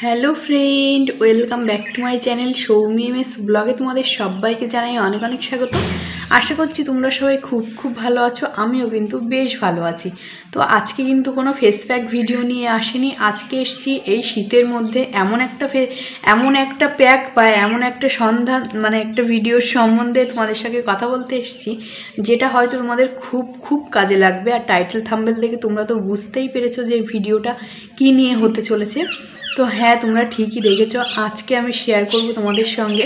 Hello friend, welcome back to my channel Soumi MS ব্লগে তোমাদের সবাইকে জানাই অনেক অনেক স্বাগত। আশা করছি তোমরা সবাই খুব ভালো আছো। আমিও কিন্তু বেশ ভালো আছি। তো আজকে কিন্তু কোনো ফেস প্যাক ভিডিও নিয়ে আসিনি। আজকে এসেছি এই শীতের মধ্যে এমন একটা প্যাক বা এমন একটা সন্ধান একটা ভিডিওর সম্বন্ধে তোমাদের সঙ্গে কথা বলতে এসেছি, যেটা হয়তো তোমাদের খুব কাজে লাগবে। আর টাইটেল থাম্বনেল দেখে তোমরা তো বুঝতেই পেরেছো যে ভিডিওটা কী নিয়ে হতে চলেছে। তো হ্যাঁ, তোমরা ঠিকই দেখেছো। আজকে আমি শেয়ার করব তোমাদের সঙ্গে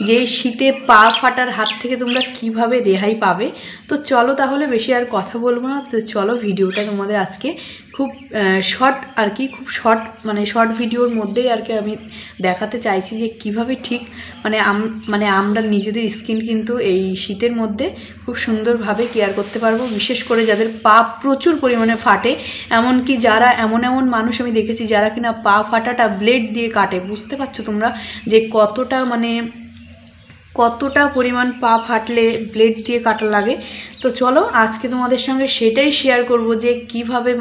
যে শীতে পা ফাটার হাত থেকে তোমরা কিভাবে রেহাই পাবে। তো চলো তাহলে বেশি আর কথা বলবো না। তো চলো ভিডিওটা তোমাদের আজকে খুব শর্ট আর কি, খুব শর্ট ভিডিওর মধ্যেই আর কি আমি দেখাতে চাইছি যে কিভাবে ঠিক আমরা নিজেদের স্কিন কিন্তু এই শীতের মধ্যে খুব সুন্দরভাবে কেয়ার করতে পারবো। বিশেষ করে যাদের পা প্রচুর পরিমাণে ফাটে, এমনকি যারা এমন মানুষ আমি দেখেছি যারা কিনা পা ফাটাটা ব্লেড দিয়ে কাটে। বুঝতে পারছো তোমরা যে কতটা পরিমাণ পা ফাটলে ব্লেড দিয়ে কাটা লাগে। তো চলো আজকে তোমাদের সঙ্গে সেটাই শেয়ার করব যে কিভাবে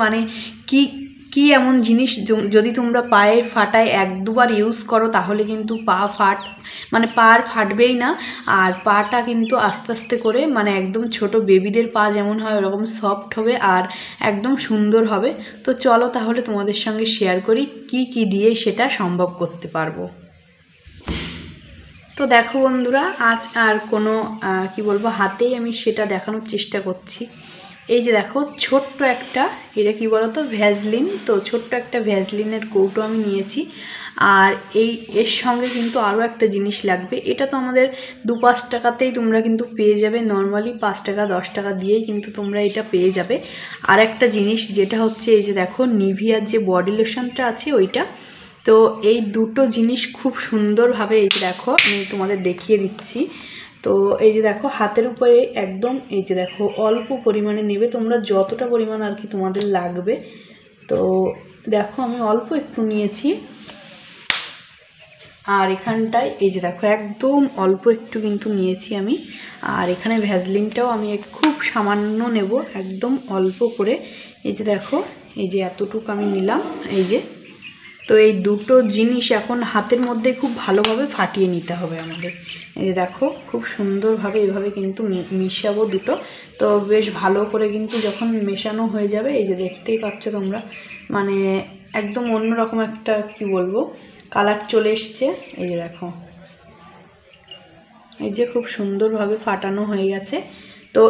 কি এমন জিনিস যদি তোমরা পায়ের ফাটায় এক দুবার ইউজ করো তাহলে কিন্তু পা আর ফাটবেই না। আর পাটা কিন্তু আস্তে আস্তে করে একদম ছোট বেবিদের পা যেমন হয় ওরকম সফট হবে আর একদম সুন্দর হবে। তো চলো তাহলে তোমাদের সঙ্গে শেয়ার করি কি দিয়ে সেটা সম্ভব করতে পারবো। তো দেখো বন্ধুরা, আজ আর কোনো হাতেই আমি সেটা দেখানোর চেষ্টা করছি। এই যে দেখো ছোট্ট একটা, এটা কি বলতো, ভ্যাসলিন। তো ছোট্ট একটা ভ্যাসলিনের কৌটো আমি নিয়েছি। আর এর সঙ্গে কিন্তু আরও একটা জিনিস লাগবে। এটা তো আমাদের 2-5 টাকাতেই তোমরা কিন্তু পেয়ে যাবে। নর্মালি 5 টাকা 10 টাকা দিয়েই কিন্তু তোমরা এটা পেয়ে যাবে। আর একটা জিনিস যেটা হচ্ছে, এই যে দেখো নিভিয়ার যে বডি লোশনটা আছে ওইটা। তো এই দুটো জিনিস খুব সুন্দরভাবে, এই যে দেখো আমি তোমাদের দেখিয়ে দিচ্ছি। তো এই যে দেখো হাতের উপরে একদম, এই যে দেখো অল্প পরিমাণে নেবে তোমরা, যতটা পরিমাণ আর কি তোমাদের লাগবে। তো দেখো আমি অল্প একটু নিয়েছি। আর এখানটায় এই যে দেখো একদম অল্প একটু কিন্তু নিয়েছি আমি। আর এখানে ভ্যাসলিনটাও আমি খুব সামান্য নেব, একদম অল্প করে। এই যে দেখো এই যে এতটুকু আমি নিলাম, এই যে। তো এই দুটো জিনিস এখন হাতের মধ্যে খুব ভালোভাবে ফাটিয়ে নিতে হবে আমাদের। এই যে দেখো খুব সুন্দরভাবে এভাবে কিন্তু মিশাবো দুটো। তো বেশ ভালো করে কিন্তু যখন মেশানো হয়ে যাবে, এই যে দেখতেই পাচ্ছ তোমরা, একদম অন্যরকম একটা কালার চলে এসছে। এই যে দেখো এই যে খুব সুন্দরভাবে ফাটানো হয়ে গেছে। তো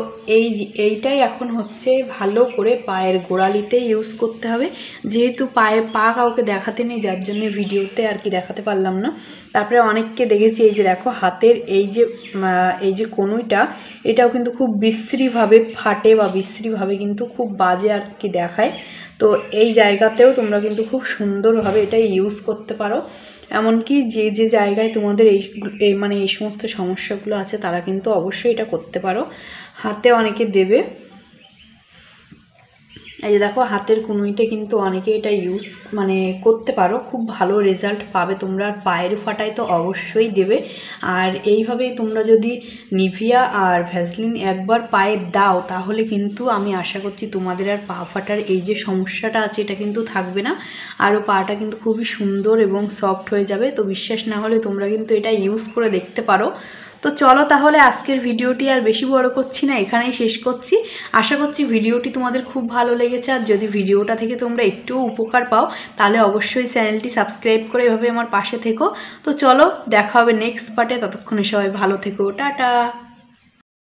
এইটাই এখন হচ্ছে ভালো করে পায়ের গোড়ালিতে ইউজ করতে হবে। যেহেতু পা কাউকে দেখাতে নেই, যার জন্য ভিডিওতে আর কি দেখাতে পারলাম না। তারপরে অনেককে দেখেছি, এই যে দেখো হাতের এই যে কনুইটা, এটাও কিন্তু খুব বিশ্রীভাবে ফাটে বা বিশ্রীভাবে কিন্তু খুব বাজে আর কি দেখায়। তো এই জায়গাতেও তোমরা কিন্তু খুব সুন্দরভাবে এটা ইউজ করতে পারো। এমনকি যে জায়গায় তোমাদের এই সমস্ত সমস্যাগুলো আছে তারা কিন্তু অবশ্যই এটা করতে পারো। হাতে অনেকে দেবে, এই যে দেখো হাতের কুনুইতে কিন্তু অনেকে এটা ইউজ করতে পারো, খুব ভালো রেজাল্ট পাবে তোমরা। আর পায়ের ফাটায় তো অবশ্যই দেবে। আর এইভাবেই তোমরা যদি নিভিয়া আর ভ্যাসলিন একবার পায়ে দাও তাহলে কিন্তু আমি আশা করছি তোমাদের আর পা ফাটার এই যে সমস্যাটা আছে এটা কিন্তু থাকবে না। আরও পাটা কিন্তু খুবই সুন্দর এবং সফট হয়ে যাবে। তো বিশ্বাস না হলে তোমরা কিন্তু এটা ইউজ করে দেখতে পারো। তো চলো তাহলে আজকের ভিডিওটি আর বেশি বড় করছি না, এখানেই শেষ করছি। আশা করছি ভিডিওটি তোমাদের খুব ভালো লেগেছে। আর যদি ভিডিওটা থেকে তোমরা একটুও উপকার পাও তাহলে অবশ্যই চ্যানেলটি সাবস্ক্রাইব করে এভাবে আমার পাশে থেকো। তো চলো দেখা হবে নেক্সট পার্টে। ততক্ষণে সবাই ভালো থেকো, টাটা।